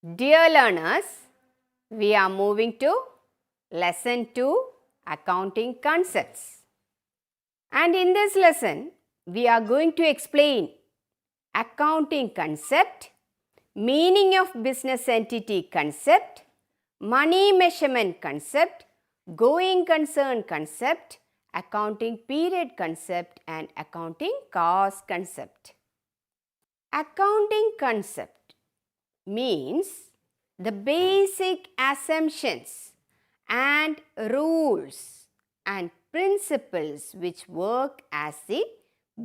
Dear learners, we are moving to lesson 2, accounting concepts. And in this lesson, we are going to explain accounting concept, meaning of business entity concept, money measurement concept, going concern concept, accounting period concept, and accounting cost concept. Accounting concept means the basic assumptions and rules and principles which work as the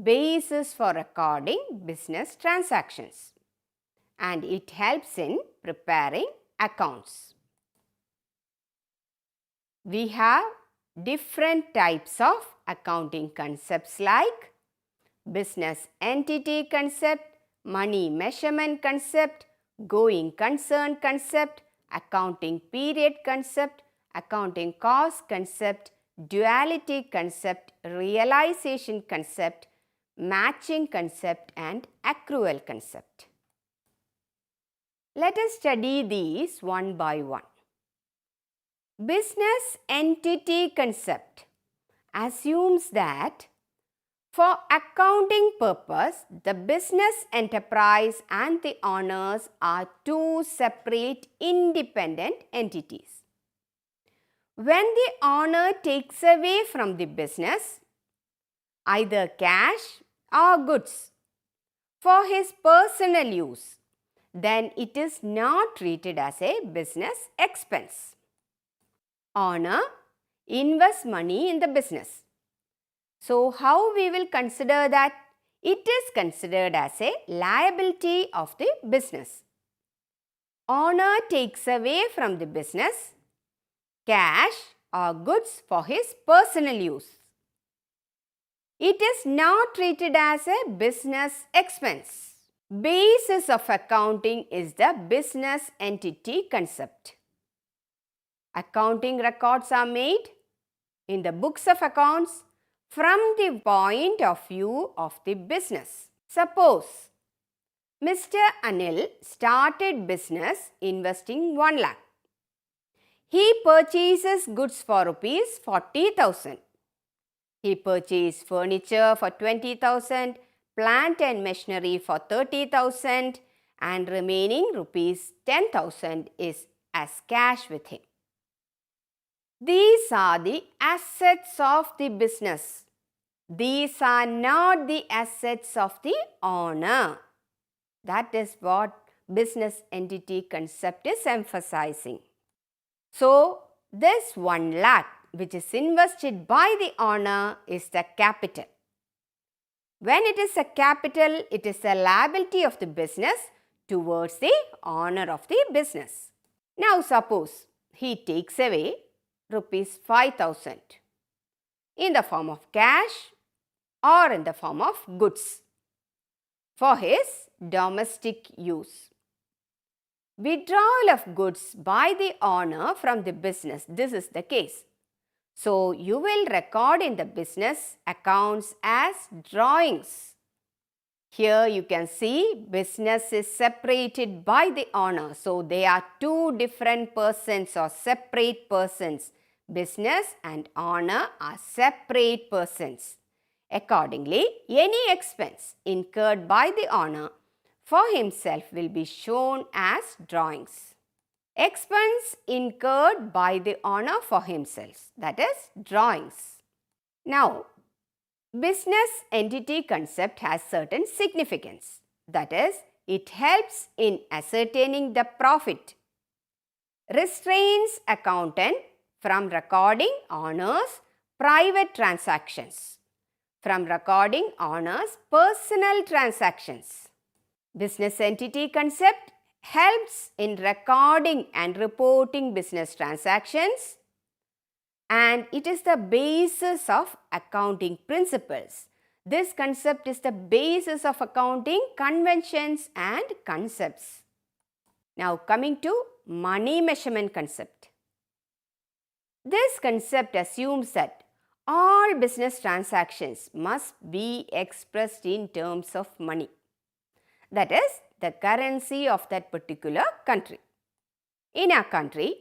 basis for recording business transactions, and it helps in preparing accounts. We have different types of accounting concepts like business entity concept, money measurement concept, going concern concept, accounting period concept, accounting cost concept, duality concept, realization concept, matching concept, and accrual concept. Let us study these one by one. Business entity concept assumes that for accounting purpose, the business enterprise and the owners are two separate independent entities. When the owner takes away from the business either cash or goods for his personal use, then it is not treated as a business expense. Owner invests money in the business. So, how we will consider that? It is considered as a liability of the business. Owner takes away from the business cash or goods for his personal use. It is not treated as a business expense. Basis of accounting is the business entity concept. Accounting records are made in the books of accounts from the point of view of the business. Suppose Mr. Anil started business investing 1 lakh. He purchases goods for rupees 40,000. He purchased furniture for 20,000, plant and machinery for 30,000, and remaining rupees 10,000 is as cash with him. These are the assets of the business. These are not the assets of the owner. That is what business entity concept is emphasizing. So, this 1 lakh which is invested by the owner is the capital. When it is a capital, it is a liability of the business towards the owner of the business. Now, suppose he takes away rupees 5,000 in the form of cash or in the form of goods for his domestic use. Withdrawal of goods by the owner from the business, this is the case. So, you will record in the business accounts as drawings. Here you can see business is separated by the owner. So, they are two different persons or separate persons. Business and owner are separate persons. Accordingly, any expense incurred by the owner for himself will be shown as drawings. Expense incurred by the owner for himself, that is drawings. Now, business entity concept has certain significance. That is, it helps in ascertaining the profit, restrains accountant from recording owners' private transactions, from recording owners' personal transactions. Business entity concept helps in recording and reporting business transactions, and it is the basis of accounting principles. This concept is the basis of accounting conventions and concepts. Now, coming to money measurement concept. This concept assumes that all business transactions must be expressed in terms of money. That is, the currency of that particular country. In our country,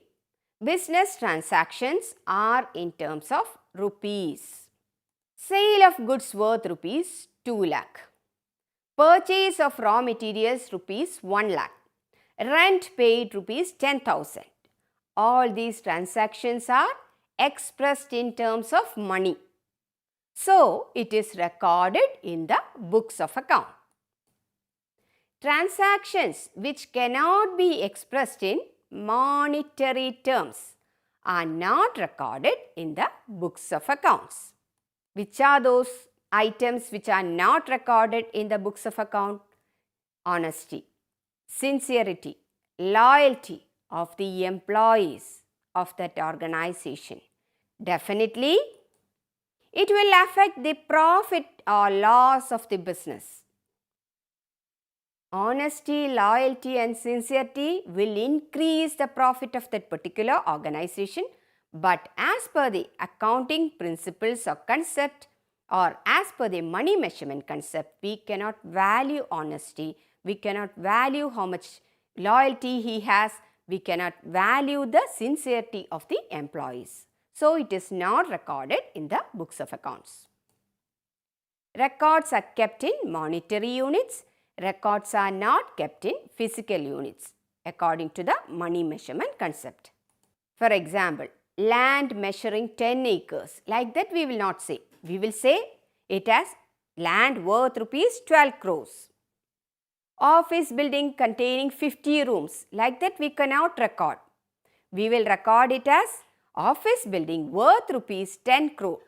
business transactions are in terms of rupees. Sale of goods worth rupees 2 lakh. Purchase of raw materials rupees 1 lakh. Rent paid rupees 10,000. All these transactions are expressed in terms of money. So, it is recorded in the books of account. Transactions which cannot be expressed in monetary terms are not recorded in the books of accounts. Which are those items which are not recorded in the books of account? Honesty, sincerity, loyalty of the employees of that organization. Definitely, it will affect the profit or loss of the business. Honesty, loyalty and sincerity will increase the profit of that particular organization, but as per the accounting principles or concept, or as per the money measurement concept, we cannot value honesty, we cannot value how much loyalty he has, we cannot value the sincerity of the employees. So, it is not recorded in the books of accounts. Records are kept in monetary units. Records are not kept in physical units according to the money measurement concept. For example, land measuring 10 acres, like that we will not say. We will say it as land worth rupees 12 crores. Office building containing 50 rooms, like that we cannot record. We will record it as office building worth rupees 10 crore.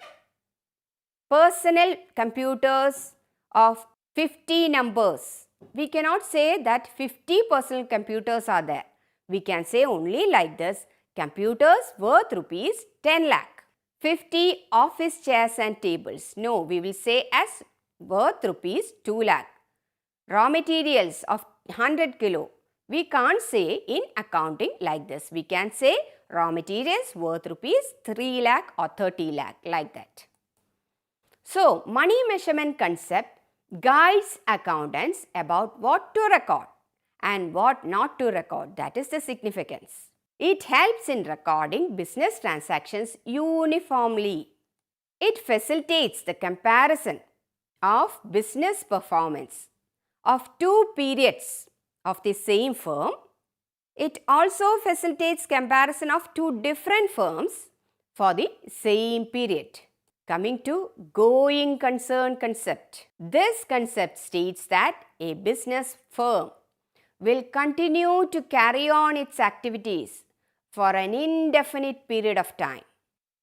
Personal computers of 50 numbers. We cannot say that 50 personal computers are there. We can say only like this, computers worth rupees 10 lakh. 50 office chairs and tables. No, we will say as worth rupees 2 lakh. Raw materials of 100 kilo. We can't say in accounting like this. We can say raw materials worth rupees 3 lakh or 30 lakh, like that. So, money measurement concept guides accountants about what to record and what not to record. That is the significance. It helps in recording business transactions uniformly. It facilitates the comparison of business performance of two periods of the same firm. It also facilitates comparison of two different firms for the same period. Coming to going concern concept. This concept states that a business firm will continue to carry on its activities for an indefinite period of time.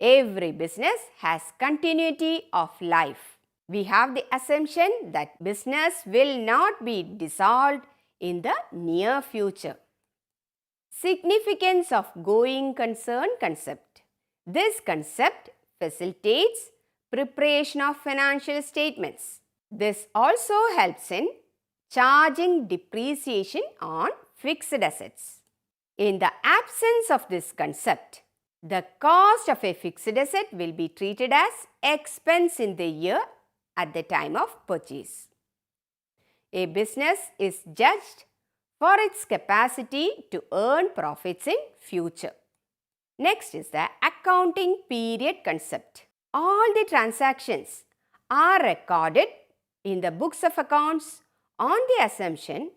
Every business has continuity of life. We have the assumption that business will not be dissolved in the near future. Significance of going concern concept. This concept facilitates preparation of financial statements. This also helps in charging depreciation on fixed assets. In the absence of this concept, the cost of a fixed asset will be treated as expense in the year at the time of purchase. A business is judged for its capacity to earn profits in future. Next is the accounting period concept. All the transactions are recorded in the books of accounts on the assumption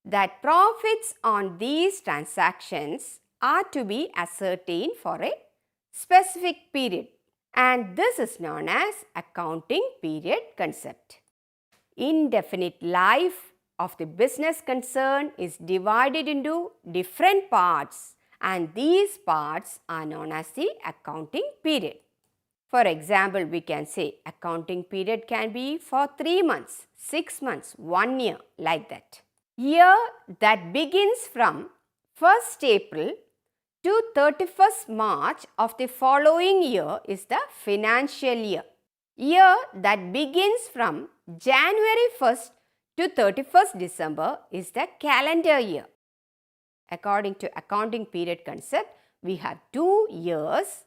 that profits on these transactions are to be ascertained for a specific period, and this is known as accounting period concept. Indefinite life of the business concern is divided into different parts, and these parts are known as the accounting period. For example, we can say accounting period can be for 3 months, 6 months, 1 year, like that. Year that begins from 1st April to 31st March of the following year is the financial year. Year that begins from January 1st to 31st December is the calendar year. According to accounting period concept, we have 2 years.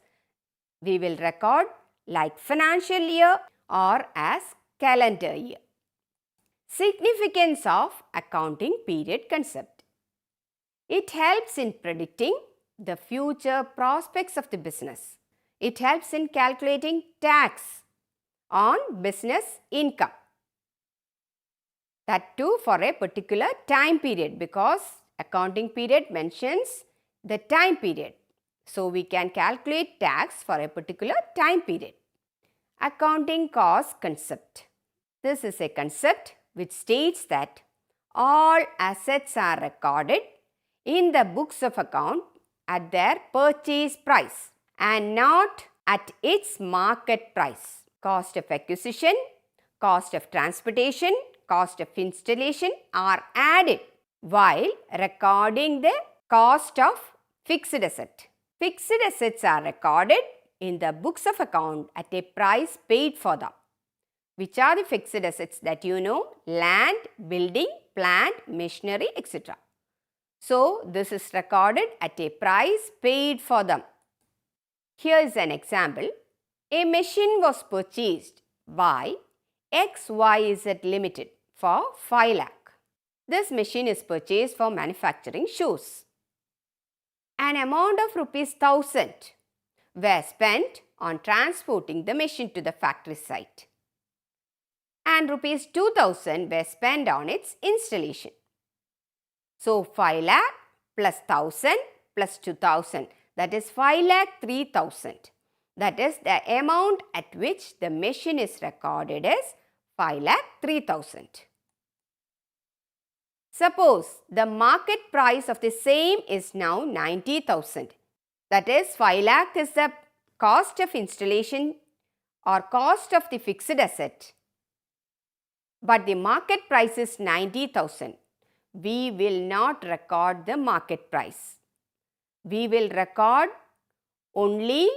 We will record like financial year or as calendar year. Significance of accounting period concept. It helps in predicting the future prospects of the business. It helps in calculating tax on business income. That too for a particular time period, because accounting period mentions the time period. So we can calculate tax for a particular time period. Accounting cost concept. This is a concept which states that all assets are recorded in the books of account at their purchase price and not at its market price. Cost of acquisition, cost of transportation, cost of installation are added while recording the cost of fixed asset. Fixed assets are recorded in the books of account at a price paid for them. Which are the fixed assets that you know? Land, building, plant, machinery, etc. So, this is recorded at a price paid for them. Here is an example. A machine was purchased by XYZ Limited for 5 lakh. This machine is purchased for manufacturing shoes. An amount of rupees 1000 were spent on transporting the machine to the factory site, and rupees 2000 were spent on its installation. So 5 lakh plus 1000 plus 2000, that is 5 lakh 3000. That is the amount at which the machine is recorded as 5 lakh 3000. Suppose the market price of the same is now 90,000. That is 5 lakh is the cost of installation or cost of the fixed asset, but the market price is 90,000. We will not record the market price. We will record only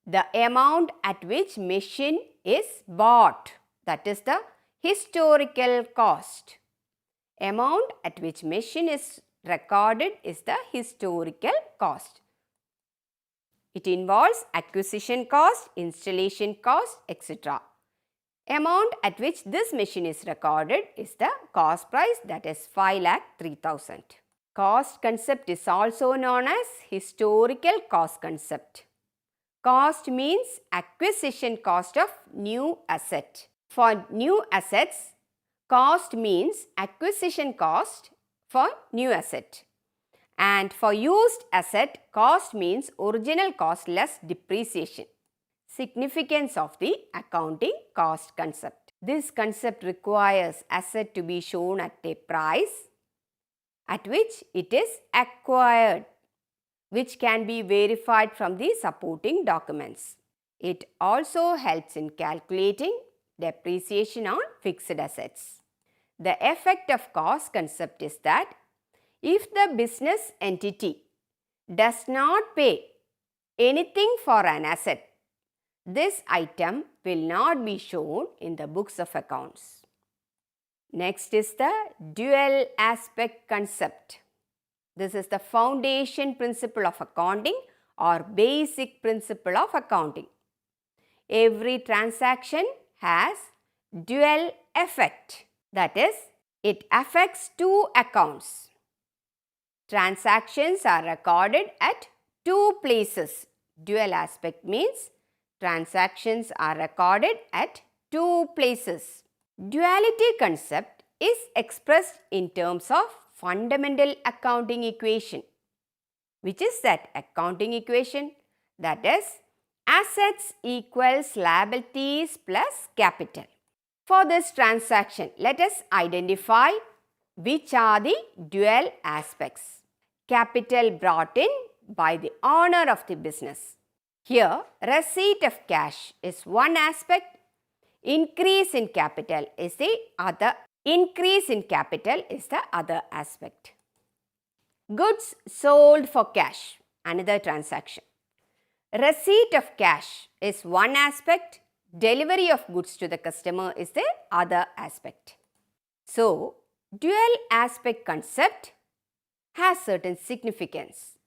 the amount at which machine is bought. That is the historical cost. Amount at which machine is recorded is the historical cost. It involves acquisition cost, installation cost, etc. Amount at which this machine is recorded is the cost price, that is 5 lakh 3000. Cost concept is also known as historical cost concept. Cost means acquisition cost of new asset. For new assets, cost means acquisition cost for new asset. And for used asset, cost means original cost less depreciation. Significance of the accounting cost concept. This concept requires asset to be shown at a price at which it is acquired, which can be verified from the supporting documents. It also helps in calculating depreciation on fixed assets. The effect of cost concept is that if the business entity does not pay anything for an asset, this item will not be shown in the books of accounts. Next is the dual aspect concept. This is the foundation principle of accounting or basic principle of accounting. Every transaction has dual effect. That is, it affects two accounts. Transactions are recorded at two places. Dual aspect means transactions are recorded at two places. Duality concept is expressed in terms of fundamental accounting equation. Which is that accounting equation? That is, assets equals liabilities plus capital. For this transaction, let us identify which are the dual aspects. Capital brought in by the owner of the business. Here, receipt of cash is one aspect, increase in capital is the other. Increase in capital is the other aspect. Goods sold for cash, another transaction. Receipt of cash is one aspect, delivery of goods to the customer is the other aspect. So, dual aspect concept has certain significance.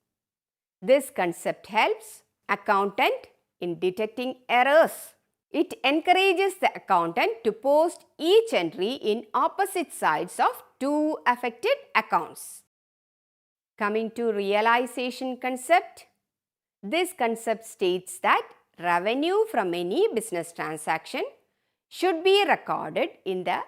This concept helps accountant in detecting errors. It encourages the accountant to post each entry in opposite sides of two affected accounts. Coming to realization concept, this concept states that revenue from any business transaction should be recorded in the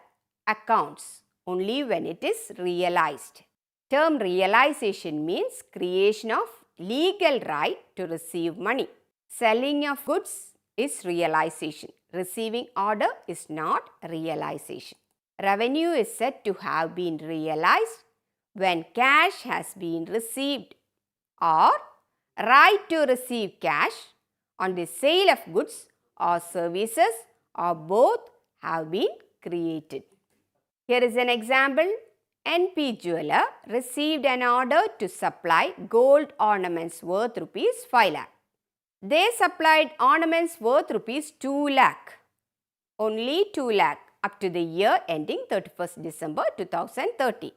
accounts only when it is realized. Term realization means creation of legal right to receive money. Selling of goods is realization. Receiving order is not realization. Revenue is said to have been realized when cash has been received or right to receive cash on the sale of goods or services or both have been created. Here is an example. NP Jeweler received an order to supply gold ornaments worth rupees 5 lakh. They supplied ornaments worth rupees 2 lakh. Only 2 lakh up to the year ending 31st December 2030.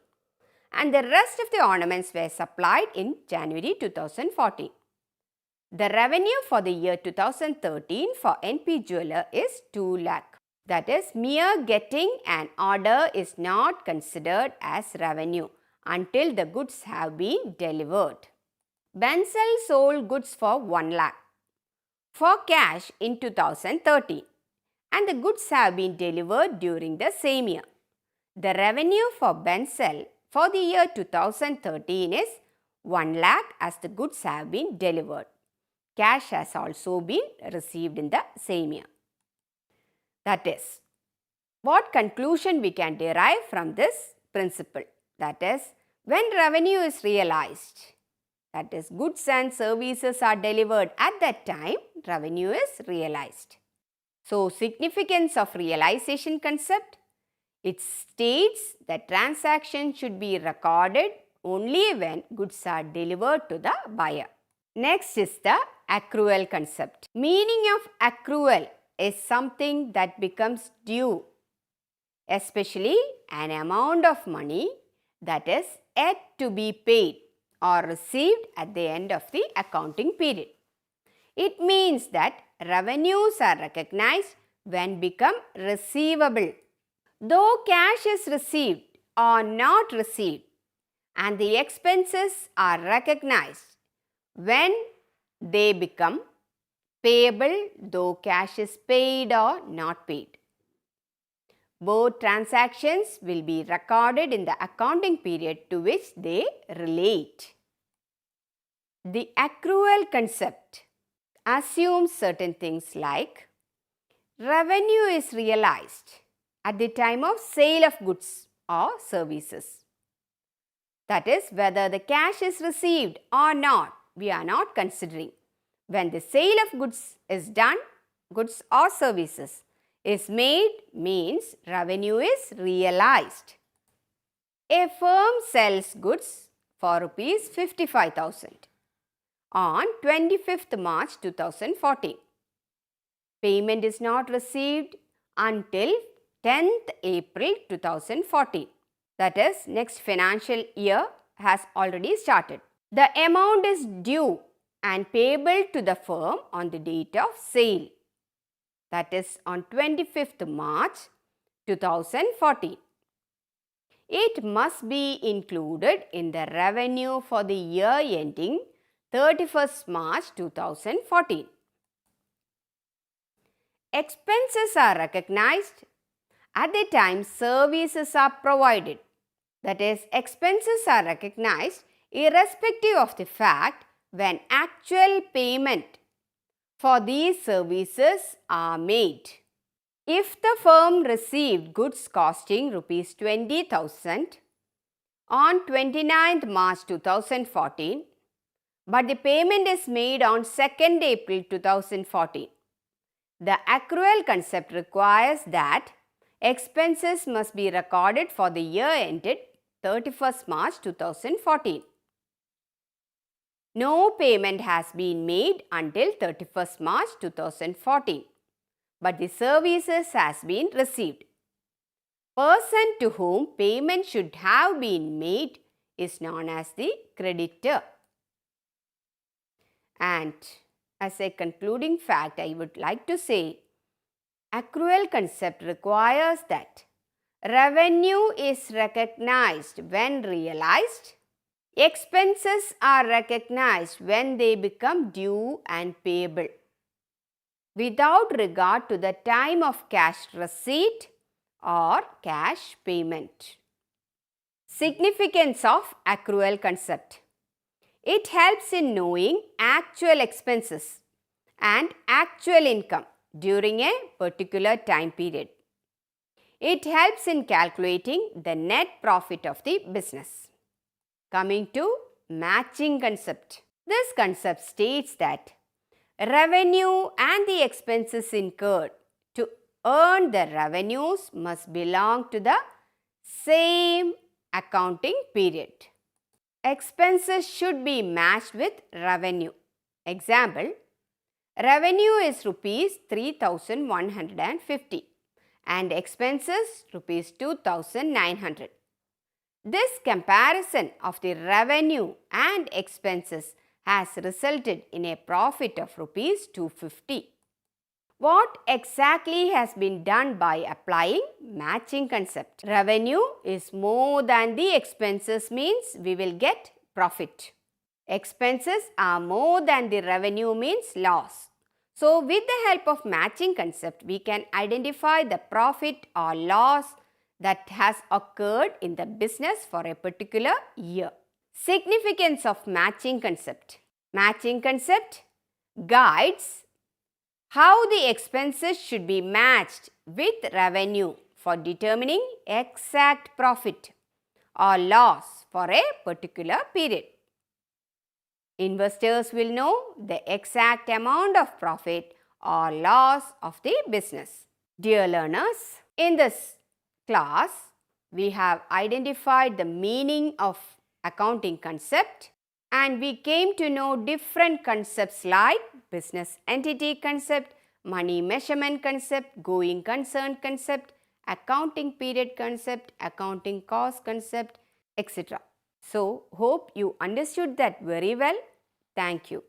And the rest of the ornaments were supplied in January 2014. The revenue for the year 2013 for NP Jeweler is 2 lakh. That is, mere getting an order is not considered as revenue until the goods have been delivered. Bensel sold goods for 1 lakh for cash in 2013 and the goods have been delivered during the same year. The revenue for Bensel for the year 2013 is 1 lakh as the goods have been delivered. Cash has also been received in the same year. That is, what conclusion we can derive from this principle? That is, when revenue is realized, that is, goods and services are delivered at that time, revenue is realized. So, significance of realization concept, it states that transaction should be recorded only when goods are delivered to the buyer. Next is the accrual concept. Meaning of accrual is something that becomes due, especially an amount of money that is yet to be paid or received at the end of the accounting period. It means that revenues are recognized when become receivable. Though cash is received or not received, and the expenses are recognized when they become payable, though cash is paid or not paid. Both transactions will be recorded in the accounting period to which they relate. The accrual concept assumes certain things like revenue is realized at the time of sale of goods or services. That is, whether the cash is received or not, we are not considering. When the sale of goods is done, goods or services is made means revenue is realized. A firm sells goods for rupees 55,000 on 25th March 2014. Payment is not received until 10th April 2014. That is, next financial year has already started. The amount is due and payable to the firm on the date of sale. That is on 25th March 2014. It must be included in the revenue for the year ending 31st March 2014. Expenses are recognized at the time services are provided. That is, expenses are recognized irrespective of the fact when actual payment for these services are made. If the firm received goods costing rupees 20,000 on 29th March 2014, but the payment is made on 2nd April 2014, the accrual concept requires that expenses must be recorded for the year ended 31st March 2014. No payment has been made until 31st March 2014, but the services has been received. Person to whom payment should have been made is known as the creditor. And as a concluding fact, I would like to say, accrual concept requires that revenue is recognized when realized. Expenses are recognized when they become due and payable, without regard to the time of cash receipt or cash payment. Significance of accrual concept. It helps in knowing actual expenses and actual income during a particular time period. It helps in calculating the net profit of the business. Coming to matching concept. This concept states that revenue and the expenses incurred to earn the revenues must belong to the same accounting period. Expenses should be matched with revenue. Example, revenue is rupees 3,150 and expenses rupees 2,900. This comparison of the revenue and expenses has resulted in a profit of rupees 250. What exactly has been done by applying matching concept? Revenue is more than the expenses means we will get profit. Expenses are more than the revenue means loss. So with the help of matching concept, we can identify the profit or loss that has occurred in the business for a particular year. Significance of matching concept. Matching concept guides how the expenses should be matched with revenue for determining exact profit or loss for a particular period. Investors will know the exact amount of profit or loss of the business. Dear learners, in this class, we have identified the meaning of accounting concept and we came to know different concepts like business entity concept, money measurement concept, going concern concept, accounting period concept, accounting cost concept, etc. So, hope you understood that very well. Thank you.